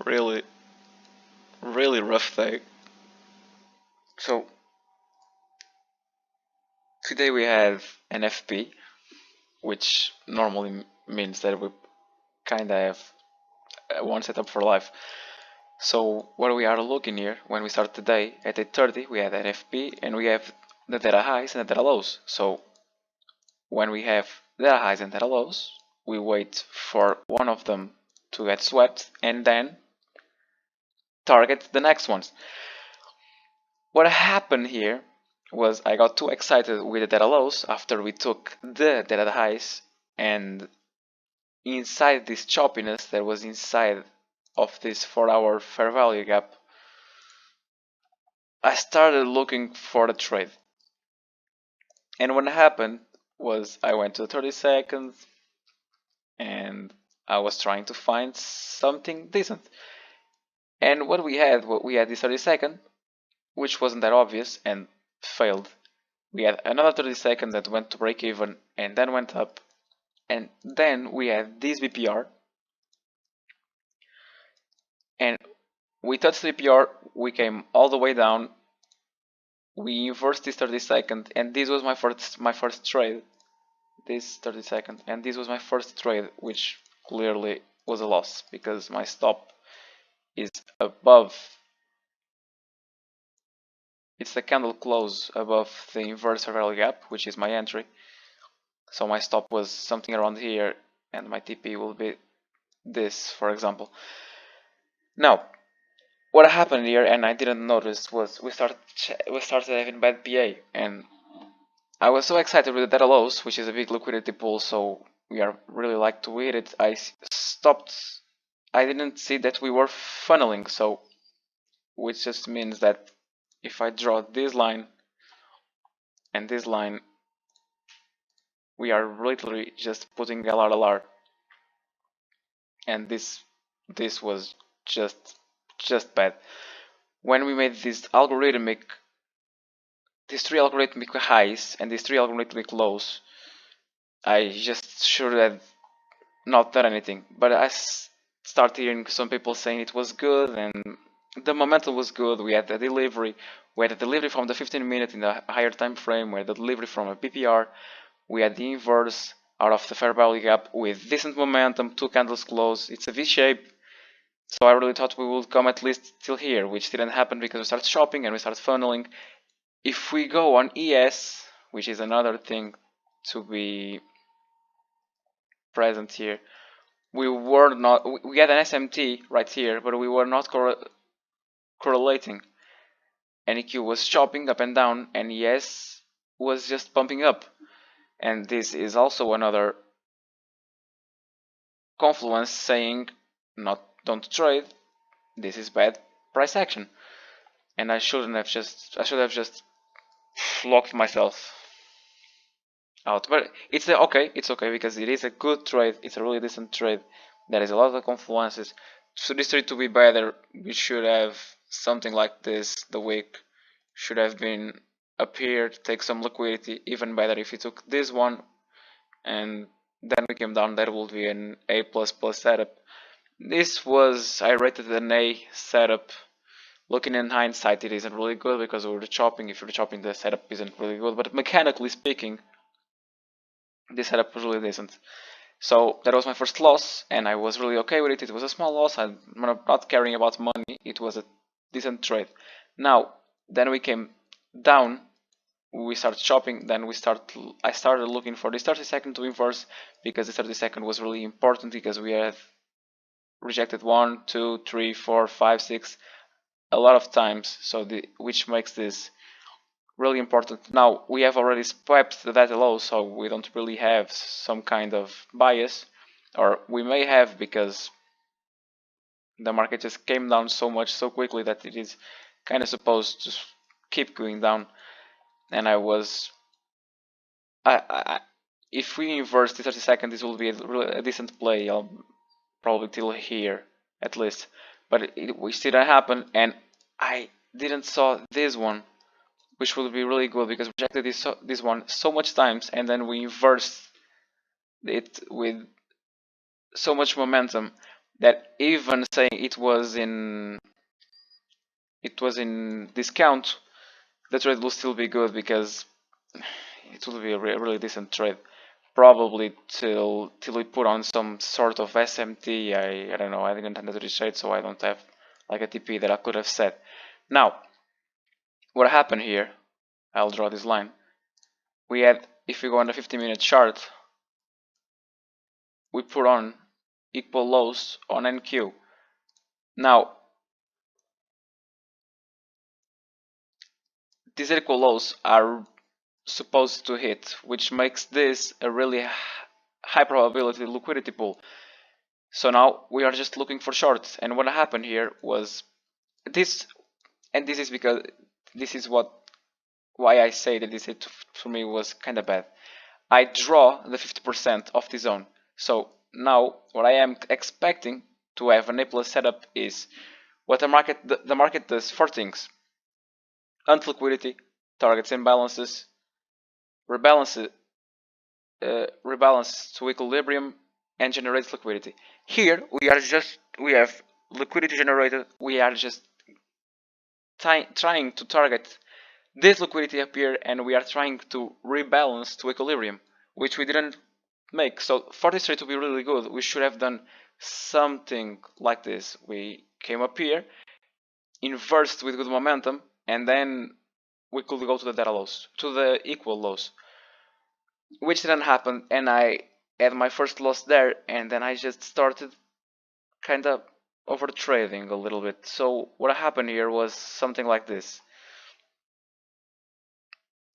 really, really rough day. So today we have an FP, which normally means that we kinda have one setup for life. So what we are looking here when we start the day at 8:30, we have an FP and we have the data highs and the data lows. So when we have data highs and data lows, we wait for one of them to get swept and then target the next ones. What happened here was I got too excited with the data lows after we took the data highs, and inside this choppiness that was inside of this 4-hour fair value gap, I started looking for the trade. And what happened was I went to 30 seconds and I was trying to find something decent. And what we had this 30 second, which wasn't that obvious and failed. We had another 30 seconds that went to break even and then went up. And then we had this BPR. And we touched the BPR, we came all the way down. We inversed this 30 second, and this was my first trade. This 30 second, and this was my first trade, which clearly was a loss because my stop is above. It's the candle close above the inverse fair value gap, which is my entry. So my stop was something around here, and my TP will be this, for example. Now, what happened here, and I didn't notice, was we started having bad PA, and I was so excited with the data lows, which is a big liquidity pool, so we are really like to hit it. I stopped. I didn't see that we were funneling, so which just means that if I draw this line and this line, we are literally just putting LR, and this was just bad. When we made these three algorithmic highs and these three algorithmic lows, I just should have not done anything. But I start hearing some people saying it was good and the momentum was good. We had the delivery. We had the delivery from the 15-minute in the higher time frame. We had the delivery from a PPR. We had the inverse out of the fair value gap with decent momentum, two candles close. It's a V shape. So I really thought we would come at least till here, which didn't happen because we started shopping and we started funneling. If we go on ES, which is another thing to be present here, we had an SMT right here, but we were not correlating. NEQ was chopping up and down, and ES was just pumping up. And this is also another confluence saying don't trade, this is bad price action. And I should have just locked myself out. But it's okay because it is a good trade, it's a really decent trade. There is a lot of confluences. So this trade to be better, we should have something like this. The wick should have been up here to take some liquidity. Even better if you took this one and then we came down, that would be an A++ setup. This was, I rated an A setup. Looking in hindsight, it isn't really good because we were chopping. If you're chopping, the setup isn't really good. But mechanically speaking, this setup was really decent. So that was my first loss, and I was really okay with it. It was a small loss. I'm not caring about money. It was a decent trade. Now, then we came down. We started shopping. Then I started looking for this 30 second to inverse because the 30 second was really important because we had rejected 1, 2, 3, 4, 5, 6 a lot of times. So which makes this really important. Now we have already swept the data low, so we don't really have some kind of bias, or we may have because the market just came down so much so quickly that it is kind of supposed to keep going down. And if we inverse the 30 seconds, this will be a decent play. I'll probably till here at least, but we see that happen, and I didn't saw this one, which will be really good because we rejected this one so much times and then we inversed it with so much momentum that even saying it was in discount, the trade will still be good because it will be a really decent trade. Probably till we put on some sort of SMT. I don't know. I didn't enter the trade, so I don't have like a TP that I could have set. Now, what happened here? I'll draw this line. We had, if we go on the 50-minute chart, we put on equal lows on NQ. Now, these equal lows are supposed to hit, which makes this a really high probability liquidity pool. So now we are just looking for shorts, and what happened here was this, and this is because this is why I say that this hit for me was kind of bad. I draw the 50% of the zone. So now what I am expecting to have an A plus setup is what the market does four things: hunt liquidity, targets imbalances, rebalance to equilibrium, and generates liquidity. Here we have liquidity generated. We are just trying to target this liquidity appear, and we are trying to rebalance to equilibrium, which we didn't make. So for this trade to be really good, we should have done something like this. We came up here, inversed with good momentum, and then we could go to the data lows, to the equal lows, which didn't happen, and I had my first loss there, and then I just started kind of over trading a little bit. So what happened here was something like this.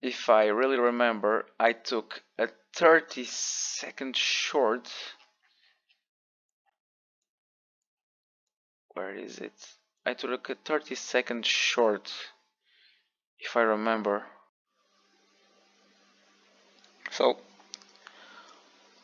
If I really remember, I took a 30-second short. Where is it? I took a 30-second short, if I remember. So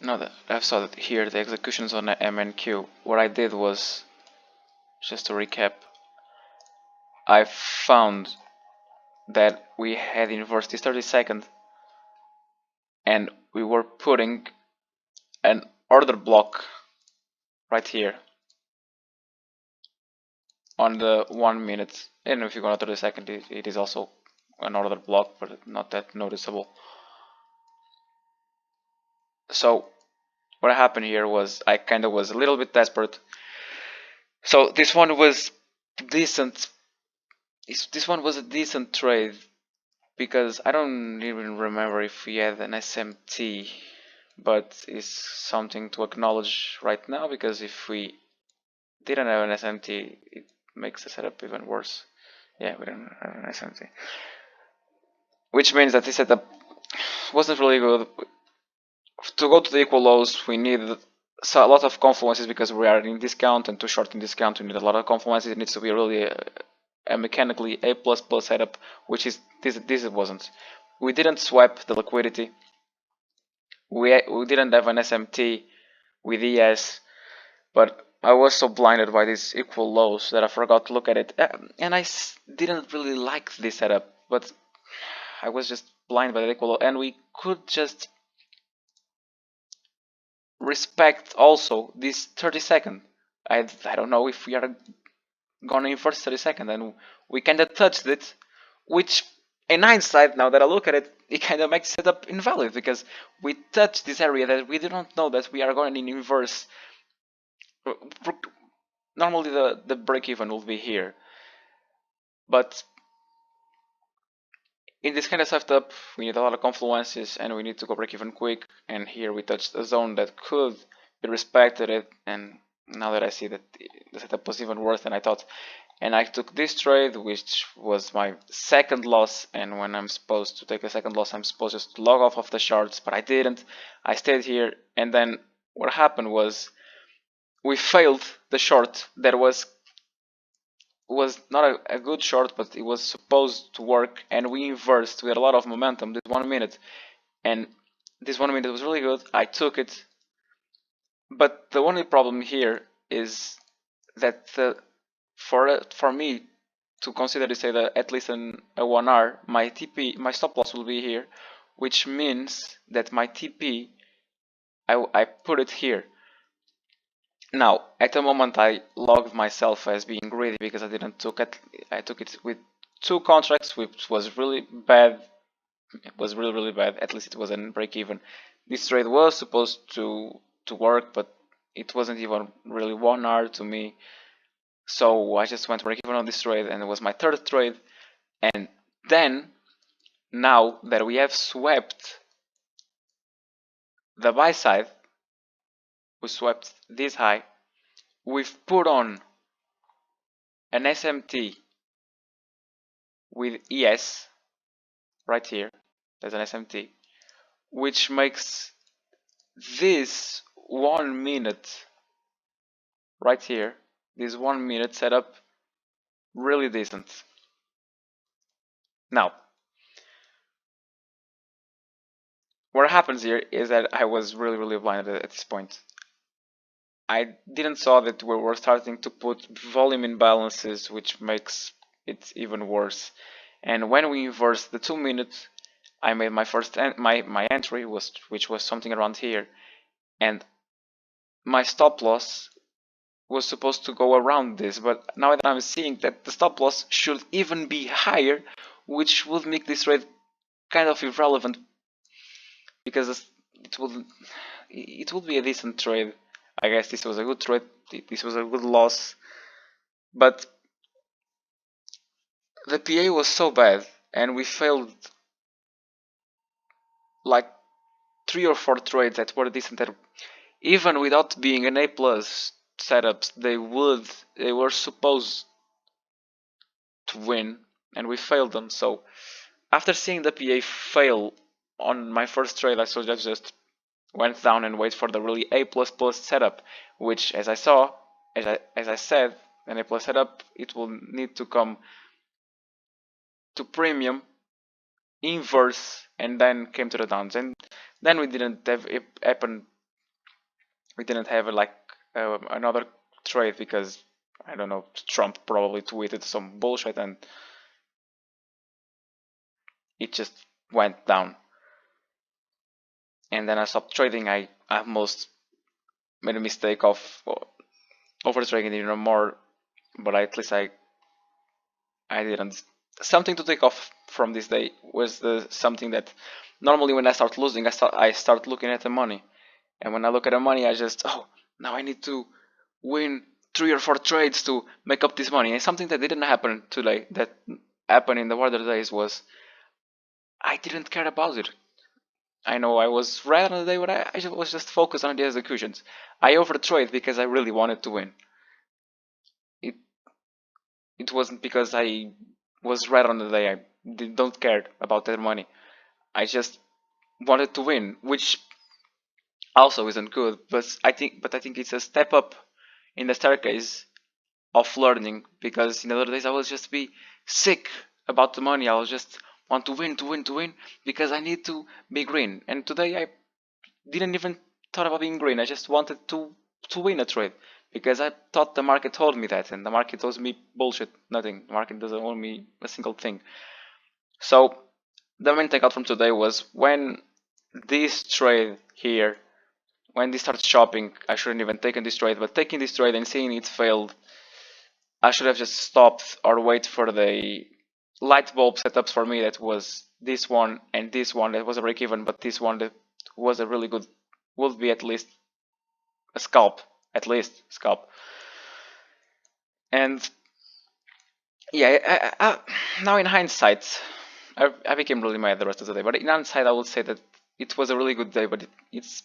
now that I've saw that here the executions on the MNQ, what I did was, just to recap, I found that we had inversed this 30-second, and we were putting an order block right here on the 1 minute, and if you go to 30-second, it is also an order block, but not that noticeable. So what happened here was I kind of was a little bit desperate. So this one was decent. This one was a decent trade because I don't even remember if we had an SMT, but it's something to acknowledge right now, because if we didn't have an SMT, it makes the setup even worse. Yeah, we didn't have an SMT, which means that this setup wasn't really good. To go to the equal lows, we need a lot of confluences because we are in discount, and to short in discount, we need a lot of confluences. It needs to be really a mechanically A++ setup, which is this wasn't. We didn't swipe the liquidity. We didn't have an SMT with ES, but I was so blinded by these equal lows that I forgot to look at it, and I didn't really like this setup, but I was just blind by the equal low, and we could just respect also this 30-second. I don't know if we are gonna inverse 30-second, and we kind of touched it, which in hindsight, now that I look at it, it kind of makes it up invalid because we touched this area that we didn't know that we are going in inverse. Normally the break even will be here, but in this kind of setup we need a lot of confluences and we need to go break even quick, and here we touched a zone that could be respected, and now that I see that the setup was even worse than I thought, and I took this trade, which was my second loss, and when I'm supposed to take a second loss I'm supposed just to log off of the charts, but I didn't. I stayed here, and then what happened was we failed the short that was not a good short, but it was supposed to work, and we inversed. We had a lot of momentum this 1 minute, and this 1 minute was really good. I took it, but the only problem here is that for me to consider to say that at least a 1R, my TP, my stop loss will be here, which means that my TP, I put it here. Now, at the moment, I logged myself as being greedy because I didn't took it. I took it with 2 contracts, which was really bad. It was really bad. At least it was in break even. This trade was supposed to work, but it wasn't even really 1 hour to me. So I just went break even on this trade, and it was my third trade. And then, now that we have swept the buy side, we swept this high. We've put on an SMT with ES right here. There's an SMT, which makes this 1 minute right here, this 1 minute setup, really decent. Now, what happens here is that I was really blinded at this point. I didn't saw that we were starting to put volume imbalances, which makes it even worse. And when we inverse the 2 minutes, I made my first my entry which was something around here, and my stop loss was supposed to go around this, but now that I'm seeing that the stop loss should even be higher, which would make this trade kind of irrelevant because it would be a decent trade. I guess this was a good trade. This was a good loss, but the PA was so bad, and we failed like 3 or 4 trades that were decent. That even without being an A plus setups, they were supposed to win, and we failed them. So after seeing the PA fail on my first trade, I sort of just went down and wait for the really A plus plus setup, which, as I saw, as I said, an A plus setup, it will need to come to premium, inverse, and then came to the downs, and then we didn't have it happen. We didn't have like another trade because I don't know. Trump probably tweeted some bullshit and it just went down. And then I stopped trading. I almost made a mistake of over trading even more, but at least I didn't. Something to take off from this day was the something that normally when I start losing, I start looking at the money, and when I look at the money, I just now I need to win 3 or 4 trades to make up this money. And something that didn't happen today, that happened in the other days, was I didn't care about it. I know I was right on the day, but I was just focused on the executions. I overtrade because I really wanted to win. It it wasn't because I was right on the day. I don't care about that money. I just wanted to win, which also isn't good. But I think it's a step up in the staircase of learning, because in the other days I will just be sick about the money. I'll just want to win, because I need to be green. And today I didn't even thought about being green. I just wanted to win a trade because I thought the market told me that, and the market told me bullshit, nothing. The market doesn't owe me a single thing. So the main takeout from today was when this trade here, when this started shopping, I shouldn't even taken this trade, but taking this trade and seeing it failed, I should have just stopped or wait for the light bulb setups for me. That was this one and this one. That was a break even, but this one that was a really good, would be at least a scalp, at least scalp. And yeah, now in hindsight, I became really mad the rest of the day. But in hindsight, I would say that it was a really good day. But it's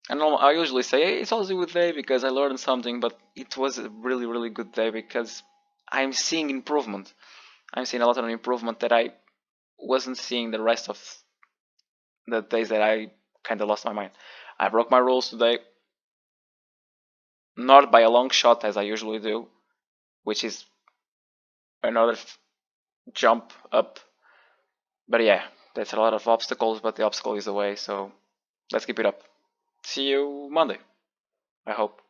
I usually say hey, it's always a good day because I learned something. But it was a really good day because I'm seeing improvement. I'm seeing a lot of improvement that I wasn't seeing the rest of the days that I kind of lost my mind. I broke my rules today, not by a long shot as I usually do, which is another jump up. But yeah, that's a lot of obstacles, but the obstacle is the way, so let's keep it up. See you Monday, I hope.